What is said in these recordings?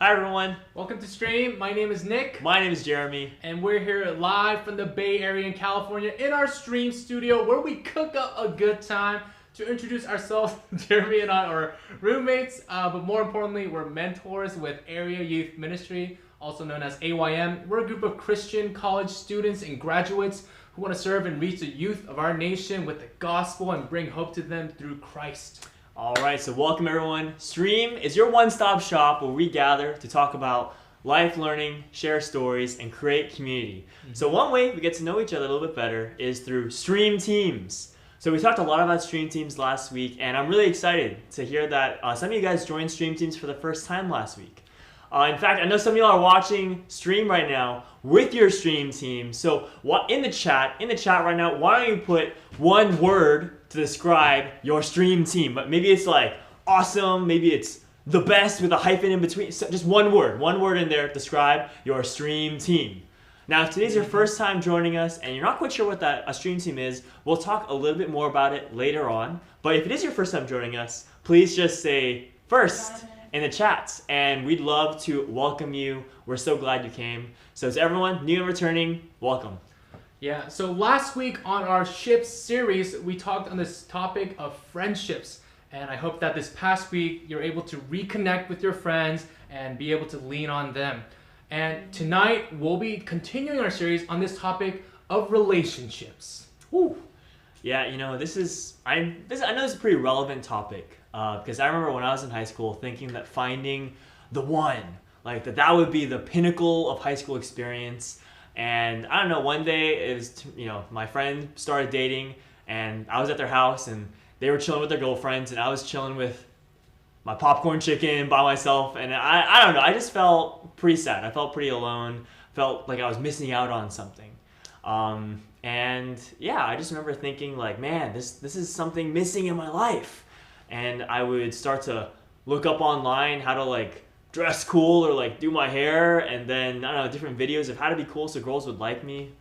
Hi everyone. Welcome to Stream. My name is Nick. My name is Jeremy. And we're here live from the Bay Area in California in our Stream studio where we cook up a good time. To introduce ourselves, Jeremy and I are roommates, but more importantly, we're mentors with Area Youth Ministry, also known as AYM. We're a group of Christian college students and graduates who want to serve and reach the youth of our nation with the gospel and bring hope to them through Christ. All right, so welcome everyone. Stream is your one-stop shop where we gather to talk about life learning, share stories, and create community. So one way we get to know each other a little bit better is through Stream Teams. So we talked a lot about Stream Teams last week, and I'm really excited to hear that some of you guys joined Stream Teams for the first time last week. In fact, I know some of y'all are watching Stream right now with your Stream Team. So in the chat right now, why don't you put one word to describe your Stream Team? But maybe it's like awesome, maybe it's the best with a hyphen in between. So just one word in there to describe your Stream Team. Now, if today's your first time joining us and you're not quite sure what a Stream Team is, we'll talk a little bit more about it later on. But if it is your first time joining us, please just say first in the chats, and we'd love to welcome you. We're so glad you came. So to everyone, new and returning, welcome. Yeah, so last week on our Ships series, we talked on this topic of friendships. And I hope that this past week, you're able to reconnect with your friends and be able to lean on them. And tonight, we'll be continuing our series on this topic of relationships. Woo. Yeah, you know, I know this is a pretty relevant topic because I remember when I was in high school thinking that finding the one, like that would be the pinnacle of high school experience. And I don't know, one day it was, my friend started dating and I was at their house and they were chilling with their girlfriends and I was chilling with my popcorn chicken by myself, and I don't know, I just felt pretty sad. I felt pretty alone, felt like I was missing out on something. And yeah, I just remember thinking like, man, this is something missing in my life. And I would start to look up online how to like dress cool or like do my hair, and then, I don't know, different videos of how to be cool so girls would like me.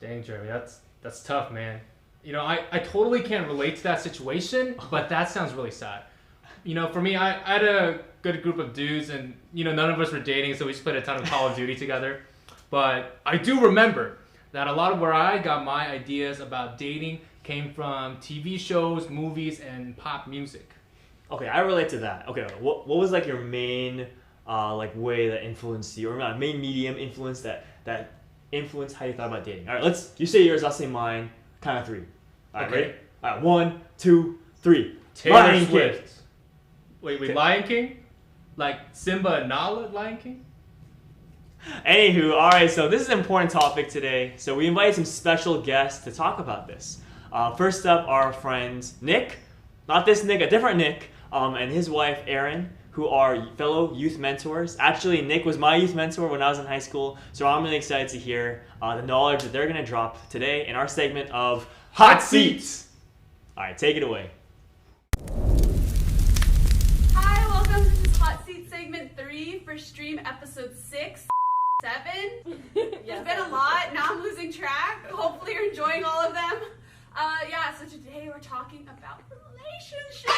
Dang, Jeremy, that's tough, man. You know, I totally can't relate to that situation, but that sounds really sad. You know, for me, I had a good group of dudes and, none of us were dating, so we just played a ton of Call of Duty together. But I do remember that a lot of where I got my ideas about dating came from TV shows, movies, and pop music. Okay, I relate to that. Okay, what was like your main way that influenced you, or main medium influence that influenced how you thought about dating? All right, you say yours, I'll say mine. Count of three. All right, okay. Ready? All right, 1, 2, 3. Taylor Swift. Wait, Lion King? Like Simba and Nala, Lion King? Anywho, all right, so this is an important topic today. So we invited some special guests to talk about this. First up, our friends Nick, not this Nick, a different Nick, and his wife Erin, who are fellow youth mentors. Actually, Nick was my youth mentor when I was in high school, so I'm really excited to hear the knowledge that they're going to drop today in our segment of Hot Seats. All right, take it away. Hi, welcome to this Hot Seat segment 3 for Stream episode 6, 7. It's been a lot. Now I'm losing track. Hopefully you're enjoying all of them. So today we're talking about relationships.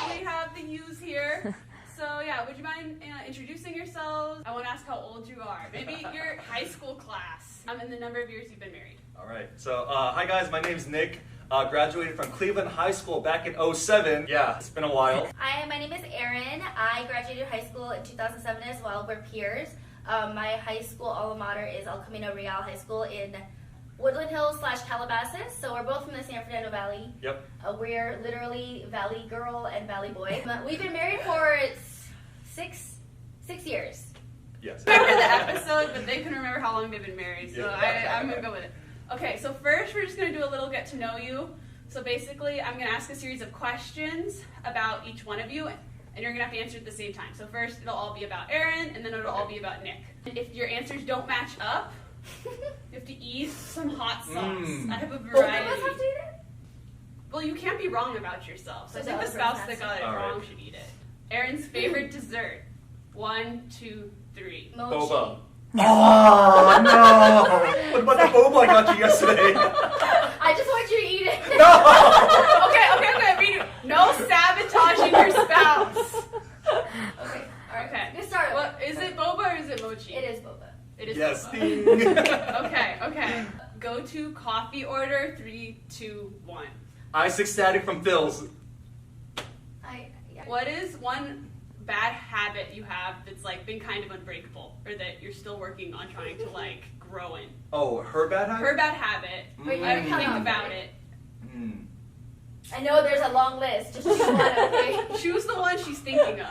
And we have the yous here. So would you mind introducing yourselves? I want to ask how old you are. Maybe your high school class. And the number of years you've been married. All right. So, hi guys, my name's Nick. Graduated from Cleveland High School back in 2007. Yeah, it's been a while. Hi, my name is Erin. I graduated high school in 2007 as well. We're peers. My high school alma mater is El Camino Real High School in Woodland Hills / Calabasas. So we're both from the San Fernando Valley. Yep. We're literally Valley girl and Valley boy. We've been married for six years. Yes. I remember the episode, but they couldn't remember how long they've been married. So Yeah. I'm going to go with it. Okay, so first we're just going to do a little get to know you. So basically, I'm going to ask a series of questions about each one of you, and you're going to have to answer at the same time. So first, it'll all be about Erin, and then it'll all be about Nick. If your answers don't match up, you have to eat some hot sauce. I have a variety. Both of us have to eat it? Well, you can't be wrong about yourself. So I So think the the other spouse person that has got to. it All wrong right. should eat it. Erin's favorite dessert. 1, 2, 3. Mochi. Boba. Oh, no! What about the boba I got you yesterday? I just want you to eat it. No! Okay. No sabotaging your spouse. Okay. Okay. Good start. It is Yes. boba. Okay. Go to coffee order. 3, 2, 1. Ice ecstatic from Phil's. Yeah. What is one bad habit you have that's like been kind of unbreakable, or that you're still working on trying to like grow in? Oh, her bad habit? Her bad habit. Wait, I don't count think on about me. it. I know there's a long list. Just choose one, okay? Choose the one she's thinking of.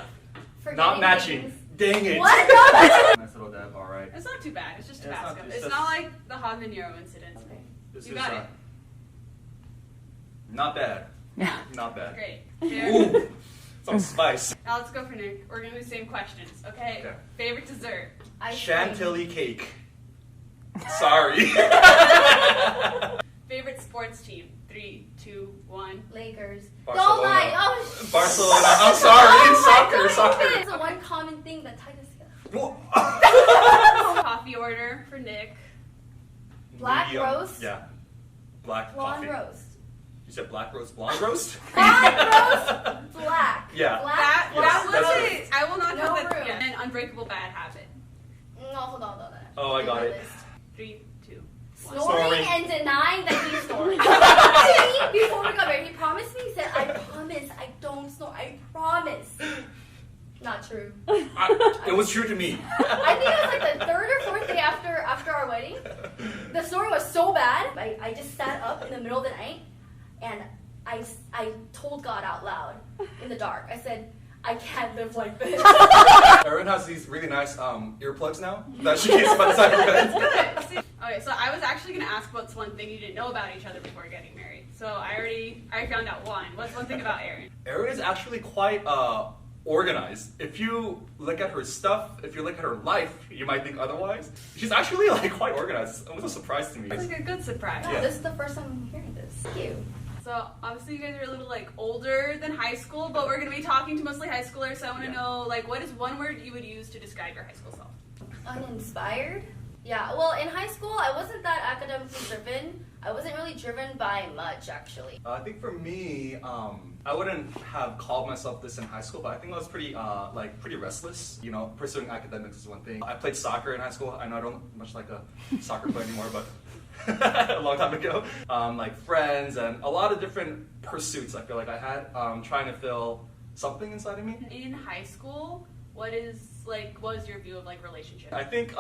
Forgetting Not matching. things. Dang it. What? Not matching? Nice little dab, alright. It's not too bad. It's just Yeah, it's not Tabasco. too- It's it's not just- like the habanero incident. Okay. This You is, got it. Not bad. Yeah. Not bad. Great. Ooh, some spice. Now let's go for Nick. We're gonna do the same questions, okay? Okay. Favorite dessert? Ice cream. Chantilly cake. Sorry. Favorite sports team? 3, 2, 1. Lakers. Barcelona. Don't lie. Oh, sh- Barcelona. I'm sorry. Oh my Soccer. goodness. It's the one common thing that ties us together. Coffee order for Nick. Black Medium. roast. Yeah. Black Blonde coffee. roast. You said black roast, blonde roast? Blonde roast. Black. Yeah. Black. That Yes, was that's it. I will not No have that. room. Yeah. An unbreakable bad habit. No, hold on. Oh, I got it. 3, 2, 1. Snoring Snoring. and denying that he snores. To me, before we got married, he promised me, he said, I promise I don't snore. I promise. Not true. It was true to me. I think it was like the third or fourth day after our wedding. The snoring was so bad. I just sat up in the middle of the night and I told God out loud in the dark. I said, I can't live like this. Erin has these really nice earplugs now that she keeps by the side of her bed. Good. Okay, so I was actually gonna ask what's one thing you didn't know about each other before getting married. So I already found out one. What's one thing about Erin? Erin is actually quite organized. If you look at her stuff, if you look at her life, you might think otherwise. She's actually like quite organized. It was a surprise to me. It's like a good surprise. Yeah, this is the first time I'm hearing this. Thank you. So obviously you guys are a little like older than high school, but we're gonna be talking to mostly high schoolers. So I want to know like what is one word you would use to describe your high school self? Uninspired? Yeah, well, in high school, I wasn't that academically driven. I wasn't really driven by much, actually. I think for me, I wouldn't have called myself this in high school, but I think I was pretty restless. You know, pursuing academics is one thing. I played soccer in high school. I know I don't much like a soccer player anymore, but a long time ago. Like friends and a lot of different pursuits I feel like I had, trying to fill something inside of me. In high school, what was your view of like relationships? I think,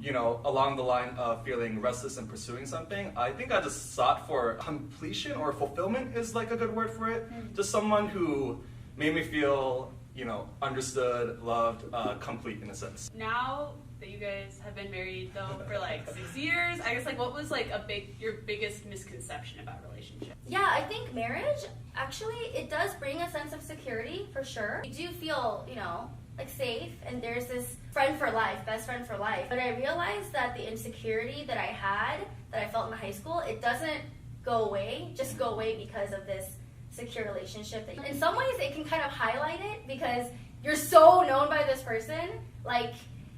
you know, along the line of feeling restless and pursuing something, I think I just sought for completion or fulfillment is like a good word for it. Just someone who made me feel, you know, understood, loved, complete in a sense. Now that you guys have been married though for like 6 years, I guess like what was like your biggest misconception about relationships? Yeah, I think marriage, actually, it does bring a sense of security, for sure. You do feel, you know, like safe, and there's this friend for life, best friend for life. But I realized that the insecurity that I had, that I felt in high school, it doesn't go away because of this secure relationship. In some ways, it can kind of highlight it because you're so known by this person. Like,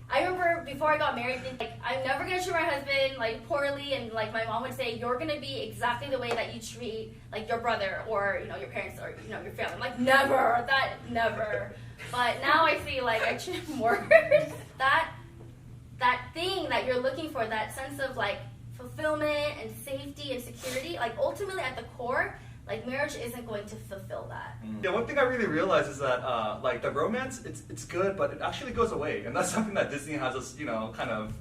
I remember before I got married, thinking, like, I'm never gonna treat my husband like poorly, and like my mom would say, you're gonna be exactly the way that you treat like your brother or you know your parents or you know your family. I'm like, never. But now I see like I treat him worse. that thing that you're looking for, that sense of like fulfillment and safety and security, like ultimately at the core, like marriage isn't going to fulfill that. Yeah, one thing I really realized is that like the romance, it's good, but it actually goes away, and that's something that Disney has us, you know, kind of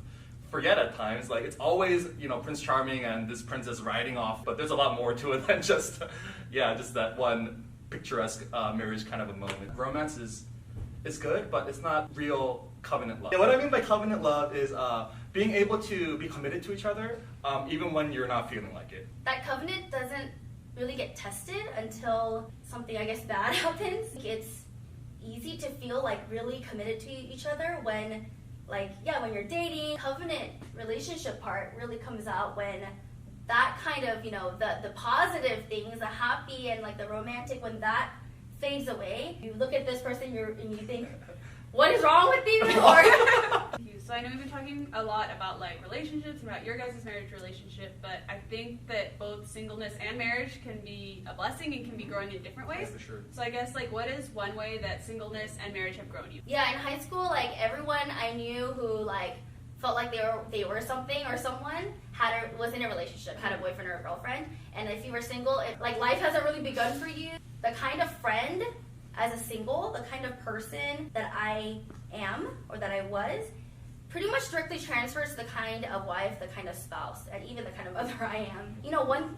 forget at times. Like it's always, you know, Prince Charming and this princess riding off, but there's a lot more to it than just that one picturesque marriage kind of a moment. Romance is good, but it's not real covenant love. Yeah, what I mean by covenant love is being able to be committed to each other, even when you're not feeling like it. That covenant doesn't really get tested until something, I guess, bad happens. It's easy to feel like really committed to each other when, like, yeah, when you're dating. Covenant relationship part really comes out when that kind of, you know, the positive things, the happy and like the romantic, when that fades away, you look at this person and you think, what is wrong with you? Or So I know we've been talking a lot about like relationships and about your guys' marriage relationship, but I think that both singleness and marriage can be a blessing and can be growing in different ways. Yeah, for sure. So I guess like what is one way that singleness and marriage have grown you? yeah, in high school, like everyone I knew who like felt like they were something or someone, was in a relationship, had a boyfriend or a girlfriend. And if you were single, like life hasn't really begun for you. The kind of friend as a single, the kind of person that I am or that I was, pretty much directly transfers to the kind of wife, the kind of spouse, and even the kind of mother I am. You know, one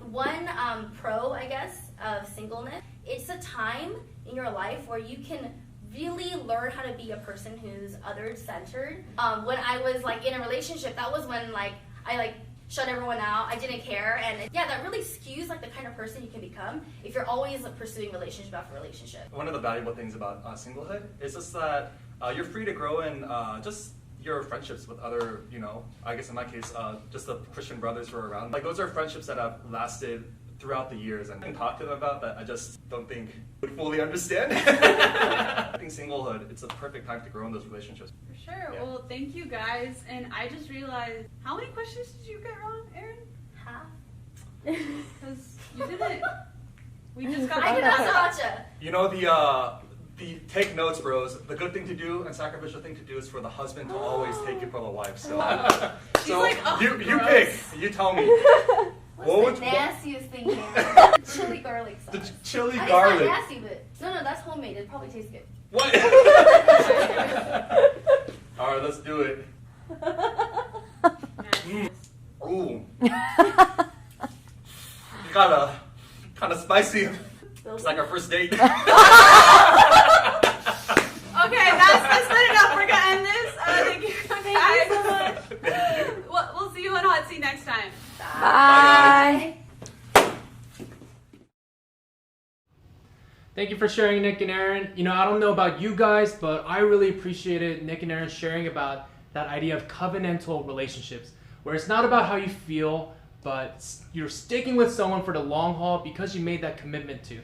pro, I guess, of singleness, it's a time in your life where you can really learn how to be a person who's other-centered. When I was like in a relationship, that was when like I like shut everyone out. I didn't care, and yeah, that really skews like the kind of person you can become if you're always pursuing relationship after relationship. One of the valuable things about singlehood is just that you're free to grow in just your friendships with other, you know, I guess in my case, just the Christian brothers who are around. Like those are friendships that have lasted throughout the years, and I can talk to them about that. I just don't think would fully understand. I think singlehood, it's a perfect time to grow in those relationships. For sure. Yeah. Well, thank you guys. And I just realized, how many questions did you get wrong, Erin? Half. Because you didn't. We just got. I did not gotcha. You know, the take notes, bros. The good thing to do and sacrificial thing to do is for the husband to always take it for the wife. So, so like, oh, you gross. pick. You tell me. What's the nastiest thing here? Chili garlic sauce. The chili I mean, garlic. it's not nasty, but no, that's homemade. It probably tastes good. What? All right, let's do it. Ooh. Kind of spicy. It's like our first date. Okay, that's good enough. We're gonna end this. Thank you guys so much. We'll see you on Hot Seat next time. Bye. Thank you for sharing, Nick and Erin. You know, I don't know about you guys, but I really appreciated Nick and Erin sharing about that idea of covenantal relationships, where it's not about how you feel, but you're sticking with someone for the long haul because you made that commitment to.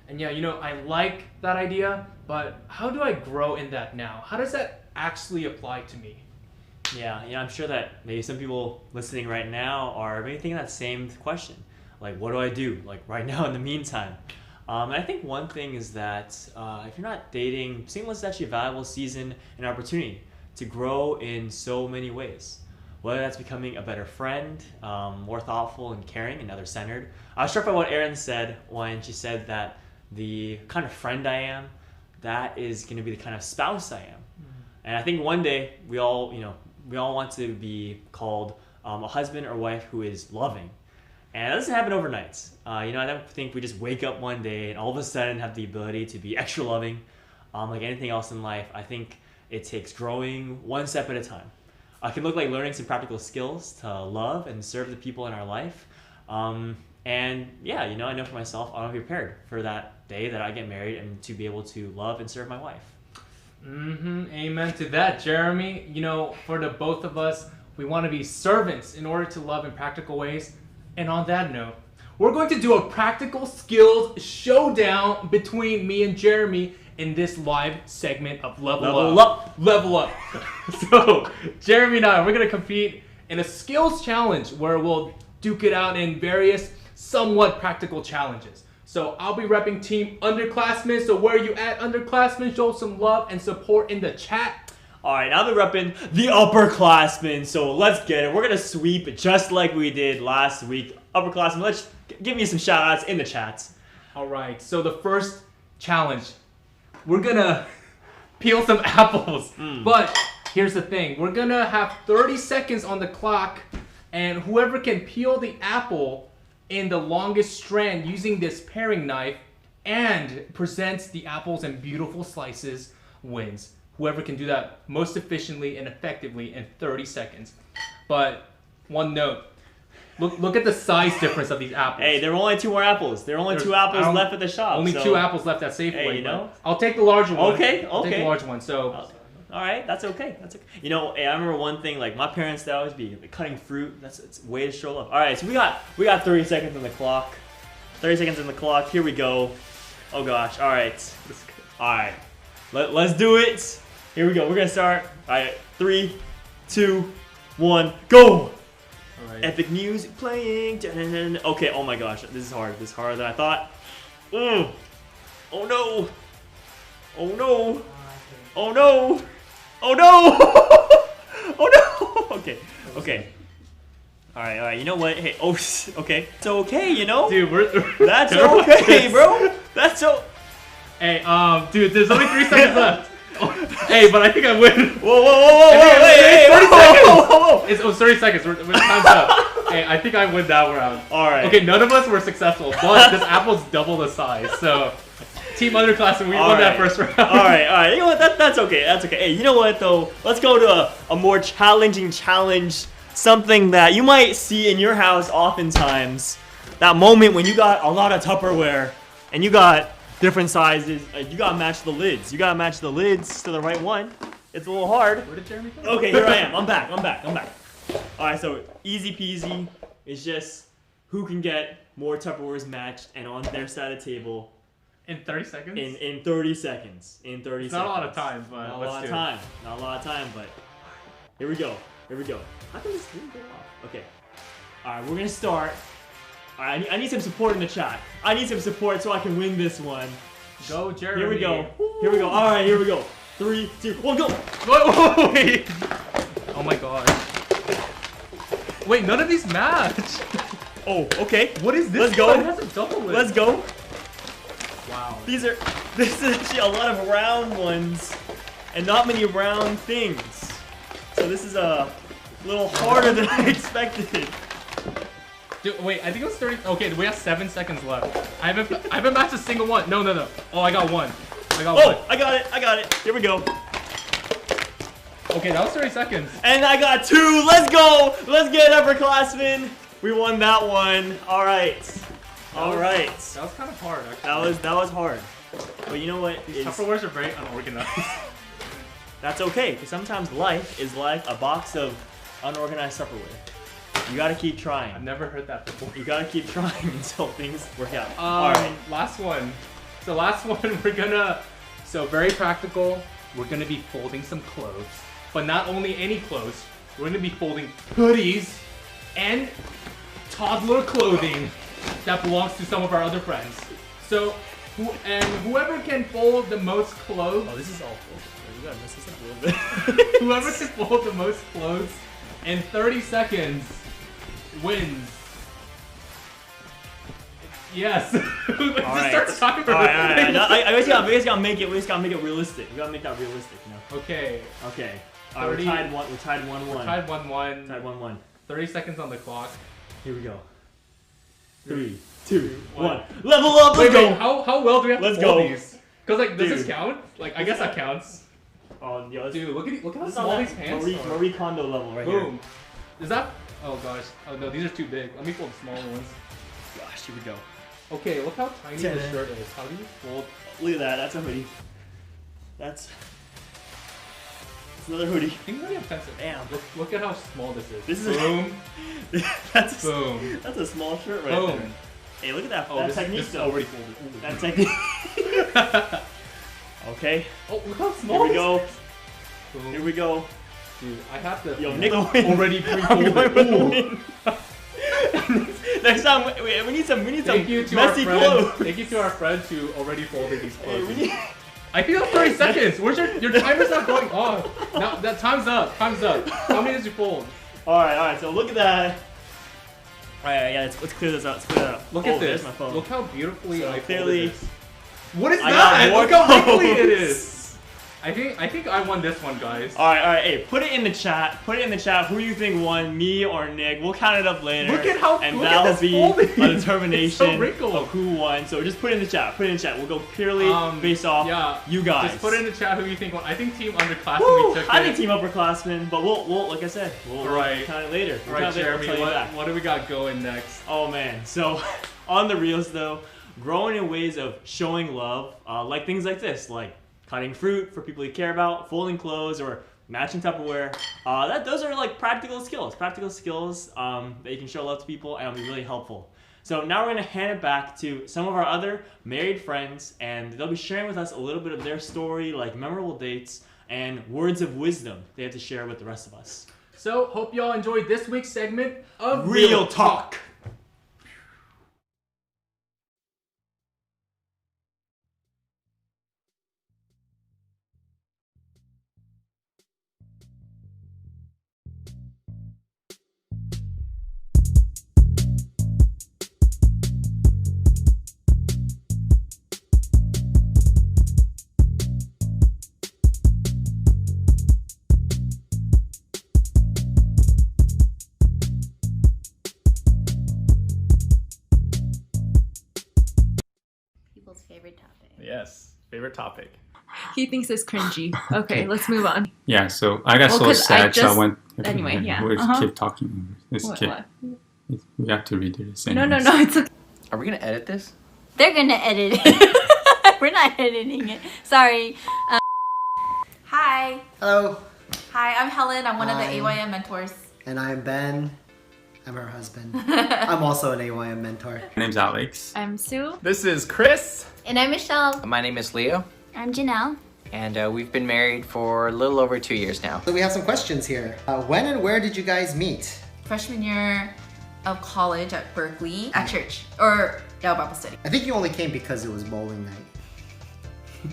And yeah, you know, I like that idea, but how do I grow in that now? How does that actually apply to me? Yeah, I'm sure that maybe some people listening right now are maybe thinking that same question. Like, what do I do? Like right now in the meantime. And I think one thing is that if you're not dating, singleness is actually a valuable season and opportunity to grow in so many ways. Whether that's becoming a better friend, more thoughtful and caring and other-centered. I was struck by what Erin said when she said that the kind of friend I am, that is going to be the kind of spouse I am. Mm-hmm. And I think one day we all want to be called a husband or wife who is loving. And that doesn't happen overnight. I don't think we just wake up one day and all of a sudden have the ability to be extra loving. Like anything else in life, I think it takes growing one step at a time. It can look like learning some practical skills to love and serve the people in our life. And yeah, I know for myself, I want to be prepared for that day that I get married and to be able to love and serve my wife. Amen to that, Jeremy. You know, for the both of us, we want to be servants in order to love in practical ways. And on that note, we're going to do a practical skills showdown between me and Jeremy in this live segment of Level Up. So, Jeremy and I, we're going to compete in a skills challenge where we'll duke it out in various somewhat practical challenges. So I'll be repping Team Underclassmen. So where are you at, Underclassmen? Show some love and support in the chat. All right, I'll be repping the upperclassmen. So let's get it. We're going to sweep just like we did last week. Upperclassmen, let's give me some shout outs in the chats. All right, so the first challenge, we're going to peel some apples. But here's the thing. We're going to have 30 seconds on the clock, and whoever can peel the apple in the longest strand using this paring knife and presents the apples in beautiful slices wins. Whoever can do that most efficiently and effectively in 30 seconds. But one note, look at the size difference of these apples. Hey, there were only 2 more apples. There are only 2 apples left at the shop. Only 2 apples left at Safeway. Hey, you know? I'll take the larger one. Okay. I'll take the large one. So. All right, that's okay. Hey, I remember one thing. Like my parents, they always be cutting fruit. It's a way to show love. All right, so we got 30 seconds on the clock. 30 seconds on the clock. Here we go. Oh gosh. All right. Let's do it. Here we go. We're gonna start. All right. 3, 2, 1, go. All right. Epic music playing. Dun-dun-dun. Okay. Oh my gosh. This is hard. This is harder than I thought. Oh no. Oh no. Oh no. Oh no! Oh no! Okay. All right. You know what? Hey, okay. It's okay, you know? Dude, That's okay, bro. That's so. Hey, dude, there's only 3 seconds left. Hey, but I think I win. Whoa, hey, 30 seconds. whoa. It's 30 seconds. We're time's up. Hey, I think I win that round. All right. Okay, none of us were successful, but this apple's double the size. So, team underclassmen, we won that first round. All right. You know what? That's okay. Hey, you know what though? Let's go to a more challenging challenge. Something that you might see in your house oftentimes. That moment when you got a lot of Tupperware and you got different sizes. You gotta match the lids. You gotta match the lids to the right one. It's a little hard. Where did Jeremy go? Okay, here I am. I'm back. All right, so easy peasy. It's just who can get more Tupperwares matched and on their side of the table In 30 seconds? in 30 seconds. In 30 It's seconds. not a lot of time, but Not a let's lot do of it. time. Not a lot of time, but here we go. How can this thing go off? Okay. All right, we're gonna start. All right, I need some support in the chat. I need some support so I can win this one. Go, Jeremy. Here we go. All right, here we go. 3, 2, 1, go. Wait. Oh my gosh. Wait, none of these match. Oh, okay. What is this? Let's go. one? It has a double lid. Let's go. Wow. This is actually a lot of round ones and not many round things. So this is a little harder than I expected. Dude, wait, I think it was 30. Okay, we have 7 seconds left. I haven't matched a single one. No. Oh, I got one. I got it. Here we go. Okay, that was 30 seconds. And I got 2. Let's go. Let's get it, upperclassmen. We won that one. All right. That was kind of hard, actually. That was hard. But you know what? These Tupperwares are very unorganized. That's okay, because sometimes life is like a box of unorganized Tupperware. You gotta keep trying. I've never heard that before. You gotta keep trying until things work out. Alright. Last one. So last one, so very practical. We're gonna be folding some clothes. But not only any clothes, we're gonna be folding hoodies and toddler clothing that belongs to some of our other friends. So, whoever can fold the most clothes. Oh, this is all folded. You gotta mess this up a little bit. Whoever can fold the most clothes in 30 seconds wins. Yes. Start talking about it. I guess gotta make it. We just gotta make it realistic. We gotta make that realistic, you know. Okay. We're tied 1-1. We're tied 1-1. Tied 1-1. 30 seconds on the clock. Here we go. 3, 2, 1. Level up. Let's go. How well do we have to fold these? Because does this Dude. count? I guess that counts. Oh, yo, Dude, look how small these pants are. Marie Kondo level right here. Boom. Is that? Oh gosh. Oh no, these are too big. Let me fold the smaller ones. Gosh, here we go. Okay, look how tiny this shirt is. How do you fold? Look at that. That's a hoodie. That's another hoodie. I think it's really offensive. Damn. Look at how small this is. This is boom. Boom. That's a small shirt right there. Hey, look at that. Oh, that technique this is already folded. That technique. Okay. Oh, look how small. Here we go. Boom. Here we go. Dude, I have to. Yo, Nick already pre-folded. Next time, we need some messy clothes. Thank you to our friends who already folded these clothes. Hey, I think that's 30 seconds. Where's your timer's not going off? Now that time's up. How many did you fold? All right. So look at that. All right, yeah. Let's clear this out. Look at this. There's my phone. Look how beautifully So I clearly. folded this. What is I that? got more Look how wrinkly it clothes. is. I think I won this one, guys. All right. Hey, put it in the chat. Who you think won, me or Nick? We'll count it up later. Look at how and look that'll at this be folding. a determination It's so wrinkled. of who won. So just put it in the chat. We'll go purely based off you guys. Just put in the chat who you think won. I think team underclassmen we took I it. think team upperclassmen, but we'll like I said, we'll count it later. All right, Jeremy, what do we got going next? Oh man, so on the reels though, growing in ways of showing love, like things like this, like cutting fruit for people you care about, folding clothes, or matching Tupperware. Those are like practical skills that you can show love to people and it'll be really helpful. So now we're gonna hand it back to some of our other married friends, and they'll be sharing with us a little bit of their story, like memorable dates and words of wisdom they have to share with the rest of us. So hope y'all enjoyed this week's segment of Real Talk. favorite topic. Yes, favorite topic. He thinks it's cringy. Okay, let's move on. Yeah, so I got so 'cause sad, so I went. Anyway, yeah. We'll Uh-huh. keep talking. Let's keep. What? We have to read this. No, anyways. it's okay. Are we gonna edit this? They're gonna edit it. We're not editing it. Sorry. Hi. Hello. Hi, I'm Helen. I'm one of the Hi. AYM mentors. And I'm Ben. I'm her husband. I'm also an AYM mentor. My name's Alex. I'm Sue. This is Chris. And I'm Michelle. My name is Leo, I'm Janelle. and we've been married for a little over 2 years now. So we have some questions here. When and where did you guys meet? Freshman year of college at Berkeley at church or Bible study. I think you only came because it was bowling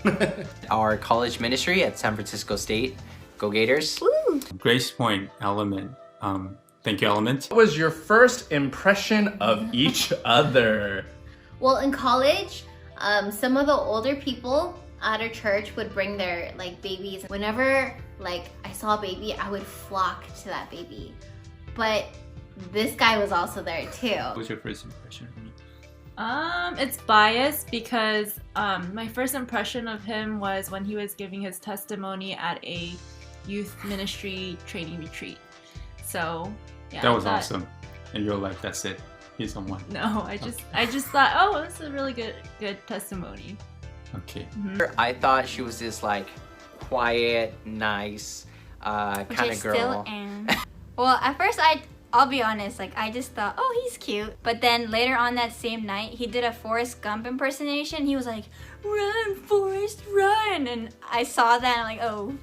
night. Our college ministry at San Francisco State. Go Gators. Grace Point Element. Thank you, Element. What was your first impression of each other? Well, in college, some of the older people at our church would bring their like babies. Whenever like I saw a baby, I would flock to that baby. But this guy was also there too. What was your first impression of me? It's biased because my first impression of him was when he was giving his testimony at a youth ministry training retreat. So yeah, That was awesome. And you're like, that's it. He's the one. No, I just thought, oh, this is a really good testimony. Okay. I thought she was this like quiet, nice kind of girl. Still am. Well, at first I'll be honest, like I just thought, oh, he's cute. But then later on that same night, he did a Forrest Gump impersonation. He was like, run, Forrest, run. And I saw that and I'm like, oh,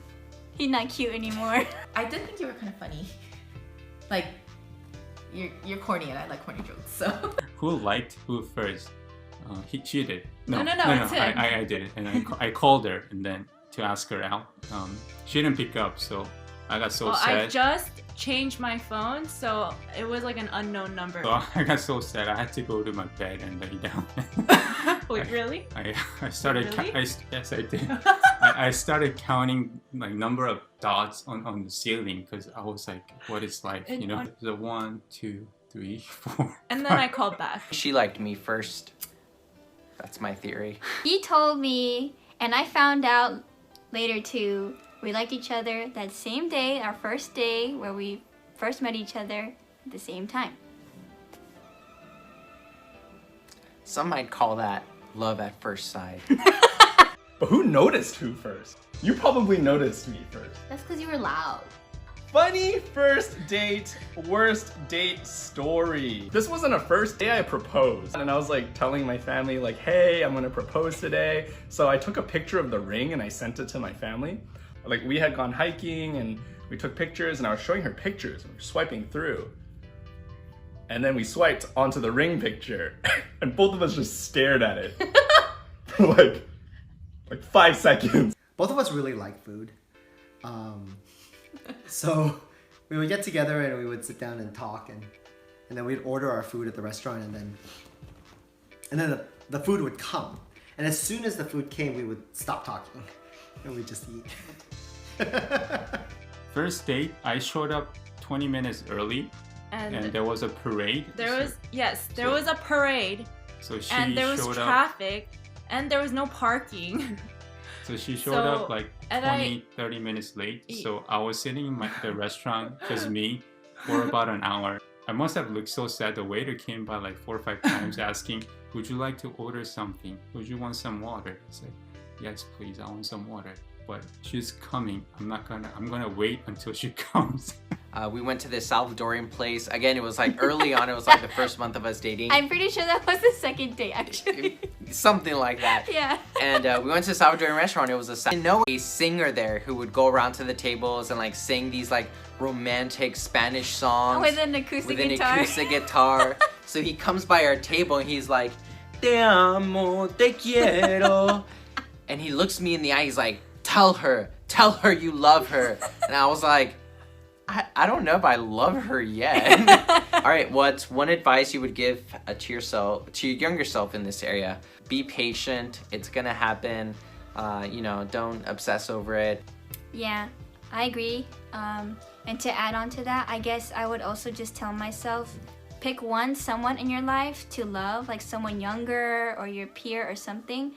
he's not cute anymore. I did think you were kind of funny. Like, you're corny and I like corny jokes, so. Who liked who first? He cheated. No, it's him. I did it. And I called her and then to ask her out. She didn't pick up, so I got so sad. I just changed my phone, so it was like an unknown number. So I got so sad. I had to go to my bed and lay down. Wait, really? I started. Really? Yes, I did. I started counting like number of dots on the ceiling because I was like, "What is life?" And You know, the 1, 2, 3, 4. And then I called back. She liked me first. That's my theory. He told me, and I found out later too, we liked each other that same day, our first day where we first met each other at the same time. Some might call that love at first sight. But who noticed who first? You probably noticed me first. That's because you were loud. Funny first date, worst date story. This wasn't a first day I proposed. And I was like telling my family like, hey, I'm gonna propose today. So I took a picture of the ring and I sent it to my family. Like we had gone hiking and we took pictures and I was showing her pictures and we were swiping through. And then we swiped onto the ring picture and both of us just stared at it for like 5 seconds. Both of us really like food. So we would get together and we would sit down and talk and then we'd order our food at the restaurant and then the food would come. And as soon as the food came, we would stop talking and we'd just eat. First date, I showed up 20 minutes early, and there was a parade. There was a parade. So she and there was showed up. traffic, and there was no parking. So she showed up like and 30 minutes late. So I was sitting in the restaurant, just me, for about an hour. I must have looked so sad. The waiter came by like 4 or 5 times asking, would you like to order something? Would you want some water? I said, yes, please, I want some water. But she's coming. I'm gonna wait until she comes. We went to this Salvadorian place. Again, it was like early on. It was like the first month of us dating. I'm pretty sure that was the second date, actually. Something like that. Yeah. And we went to a Salvadorian restaurant. It was a singer there who would go around to the tables and like sing these like romantic Spanish songs With an acoustic guitar. So he comes by our table and he's like, "Te amo, te quiero," and he looks me in the eye. He's like, tell her you love her." And I was like, I don't know if I love her yet. All right, what's one advice you would give to your younger self in this area? Be patient. It's gonna happen. Don't obsess over it. Yeah, I agree. And to add on to that, I guess I would also just tell myself, pick someone in your life to love, like someone younger or your peer or something.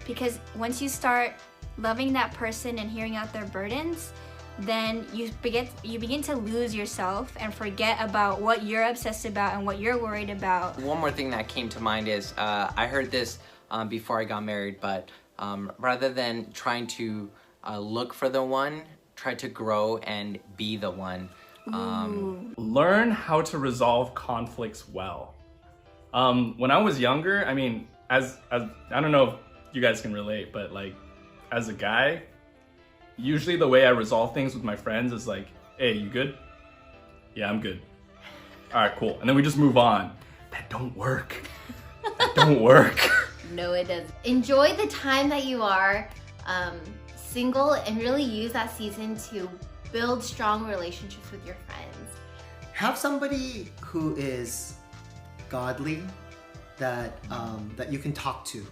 Because once you start loving that person and hearing out their burdens, then you begin to lose yourself and forget about what you're obsessed about and what you're worried about. One more thing that came to mind is I heard this before I got married, but rather than trying to look for the one, try to grow and be the one. Learn how to resolve conflicts well. When I was younger, I mean, as I don't know if you guys can relate, but like as a guy, usually the way I resolve things with my friends is like, hey, you good? Yeah, I'm good. All right, cool. And then we just move on. That don't work. That don't work. No, it doesn't. Enjoy the time that you are single and really use that season to build strong relationships with your friends. Have somebody who is godly that you can talk to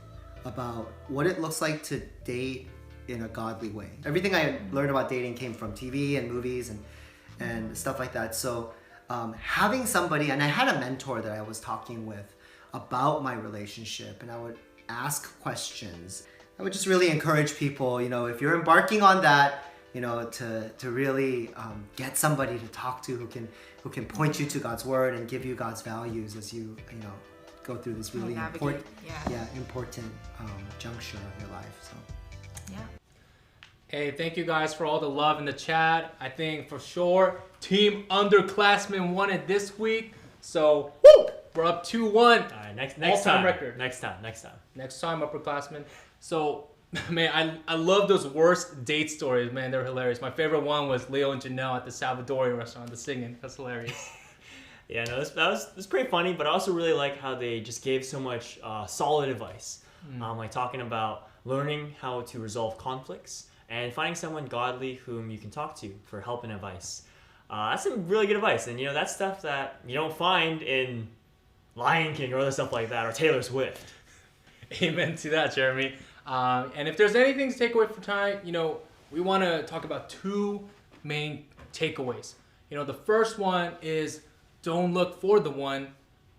about what it looks like to date in a godly way. Everything I learned about dating came from TV and movies and stuff like that. So having somebody, and I had a mentor that I was talking with about my relationship, and I would ask questions. I would just really encourage people, if you're embarking on that, to really get somebody to talk to who can point you to God's word and give you God's values as you go through this really important juncture of your life. So. Yeah. Hey, thank you guys for all the love in the chat. I think for sure, Team Underclassmen won it this week. So, woo! We're up 2-1. All right, next All-time time. record. Next time. Next time, upperclassmen. So, man, I love those worst date stories, man. They're hilarious. My favorite one was Leo and Janelle at the Salvadorian restaurant, the singing. That's hilarious. Yeah, no, that was pretty funny, but I also really like how they just gave so much solid advice. Like talking about learning how to resolve conflicts and finding someone godly whom you can talk to for help and advice. That's some really good advice, and that's stuff that you don't find in Lion King or other stuff like that, or Taylor Swift. Amen to that, Jeremy. And if there's anything to take away from tonight, we want to talk about two main takeaways. The first one is don't look for the one,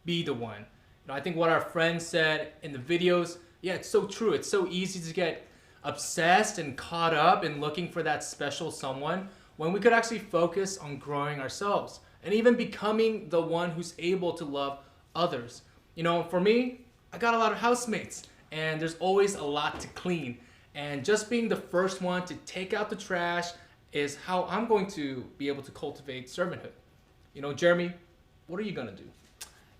be the one. I think what our friends said in the videos, yeah, it's so true. It's so easy to get obsessed and caught up in looking for that special someone when we could actually focus on growing ourselves and even becoming the one who's able to love others. For me, I got a lot of housemates and there's always a lot to clean. And just being the first one to take out the trash is how I'm going to be able to cultivate servanthood. Jeremy, what are you going to do?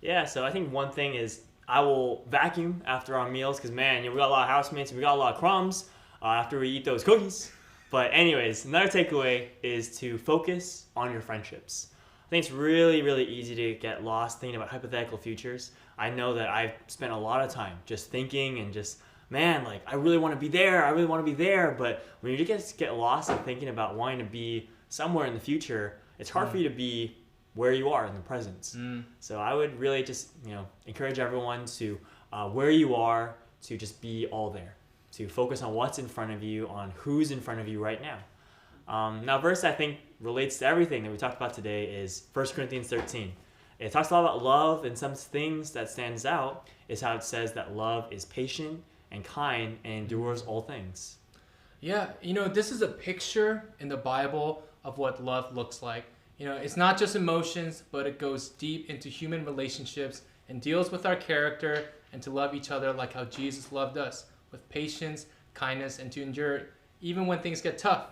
Yeah, so I think one thing is I will vacuum after our meals because, man, we got a lot of housemates and we got a lot of crumbs after we eat those cookies. But anyways, another takeaway is to focus on your friendships. I think it's really, really easy to get lost thinking about hypothetical futures. I know that I've spent a lot of time just thinking and just, man, like, I really want to be there. But when you just get lost in thinking about wanting to be somewhere in the future, it's hard for you to be where you are in the present. So I would really just, encourage everyone to, where you are, to just be all there, to focus on what's in front of you, on who's in front of you right now. Now, verse I think relates to everything that we talked about today is 1 Corinthians 13. It talks a lot about love, and some things that stands out is how it says that love is patient and kind and endures all things. Yeah, this is a picture in the Bible of what love looks like. It's not just emotions, but it goes deep into human relationships and deals with our character and to love each other like how Jesus loved us, with patience, kindness, and to endure even when things get tough.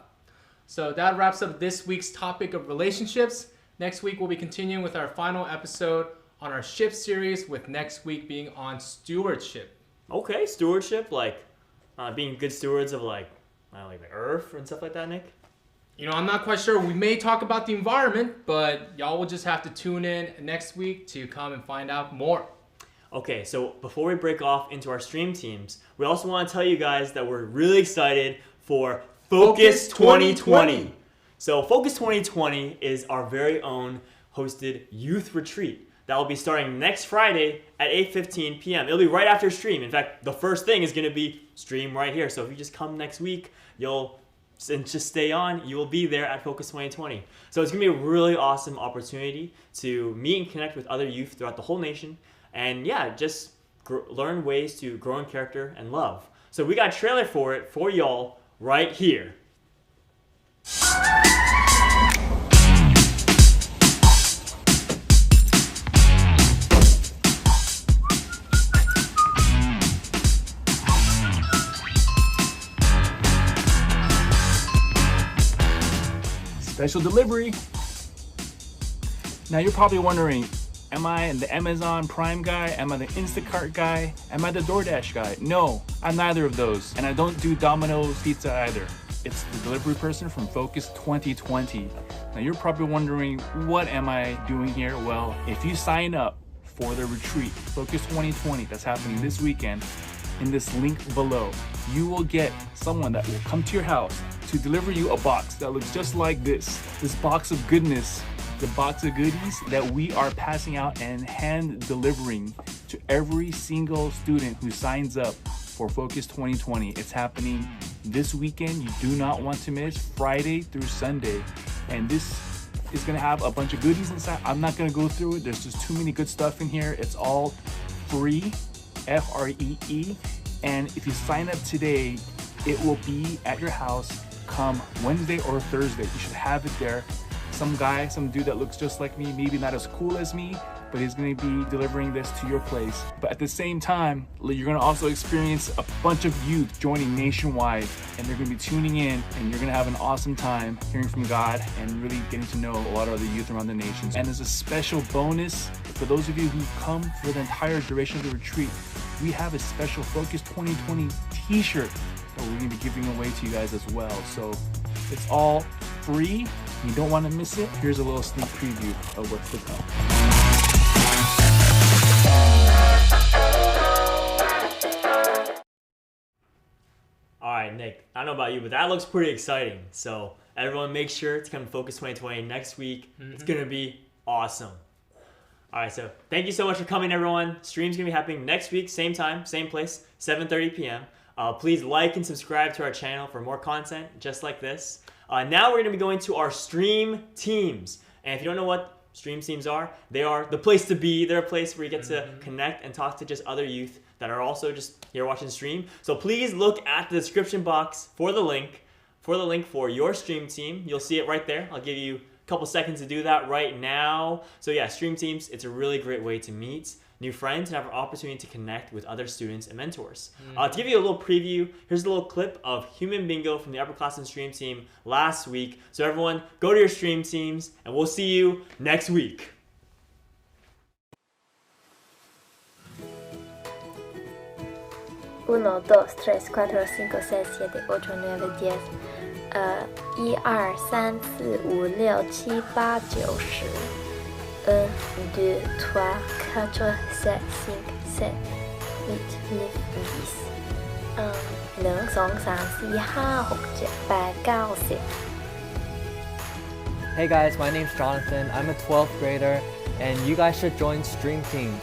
So that wraps up this week's topic of relationships. Next week, we'll be continuing with our final episode on our ship series, with next week being on stewardship. Okay, stewardship, like being good stewards of like the earth and stuff like that, Nick? I'm not quite sure. We may talk about the environment, but y'all will just have to tune in next week to come and find out more. Okay, so before we break off into our stream teams, we also want to tell you guys that we're really excited for Focus 2020. So Focus 2020 is our very own hosted youth retreat that will be starting next Friday at 8:15 p.m. It'll be right after stream. In fact, the first thing is going to be stream right here. So if you just come next week, you'll and just stay on, you will be there at Focus 2020. So it's going to be a really awesome opportunity to meet and connect with other youth throughout the whole nation. And yeah, just learn ways to grow in character and love. So we got a trailer for it for y'all right here. Special delivery. Now you're probably wondering, am I the Amazon Prime guy? Am I the Instacart guy? Am I the DoorDash guy? No, I'm neither of those. And I don't do Domino's Pizza either. It's the delivery person from Focus 2020. Now you're probably wondering, what am I doing here? Well, if you sign up for the retreat, Focus 2020, that's happening this weekend, in this link below, you will get someone that will come to your house to deliver you a box that looks just like this box of goodness, the box of goodies that we are passing out and hand delivering to every single student who signs up for Focus 2020. It's happening this weekend. You do not want to miss, Friday through Sunday. And this is gonna have a bunch of goodies inside. I'm not gonna go through it. There's just too many good stuff in here. It's all free, F-R-E-E. And if you sign up today, it will be at your house come Wednesday or Thursday. You should have it there. Some dude that looks just like me, maybe not as cool as me, but he's gonna be delivering this to your place. But at the same time, you're gonna also experience a bunch of youth joining nationwide, and they're gonna be tuning in, and you're gonna have an awesome time hearing from God and really getting to know a lot of the youth around the nation. And as a special bonus, for those of you who come for the entire duration of the retreat, we have a special Focus 2020 t-shirt that we're gonna be giving away to you guys as well. So it's all free. You don't want to miss it. Here's a little sneak preview of what's to come. All right, Nick, I don't know about you, but that looks pretty exciting. So everyone make sure to come to Focus 2020 next week. It's going to be awesome. All right, so thank you so much for coming, everyone. Stream's going to be happening next week, same time, same place, 7:30 p.m. Please like and subscribe to our channel for more content just like this. Now we're going to be going to our stream teams. And if you don't know what stream teams are, they are the place to be. They're a place where you get to connect and talk to just other youth that are also just here watching stream. So please look at the description box for the link for your stream team. You'll see it right there. I'll give you a couple seconds to do that right now. So yeah, stream teams, it's a really great way to meet new friends and have an opportunity to connect with other students and mentors. To give you a little preview, here's a little clip of Human Bingo from the upperclassmen stream team last week. So everyone, go to your stream teams, and we'll see you next week. 1, 2, 3, 4, 5, 6, 7, 8, 9, 10. 1, 2, 3, 4, 5, 6, 7, 8, 9, 10. 1, 2, 3, 4, 5, 6, 7, 8, 9, 10. 1, 2, 3, 4, 5, 6, 7, 8, 9, 10. Hey guys, my name's Jonathan. I'm a 12th grader, and you guys should join stream teams.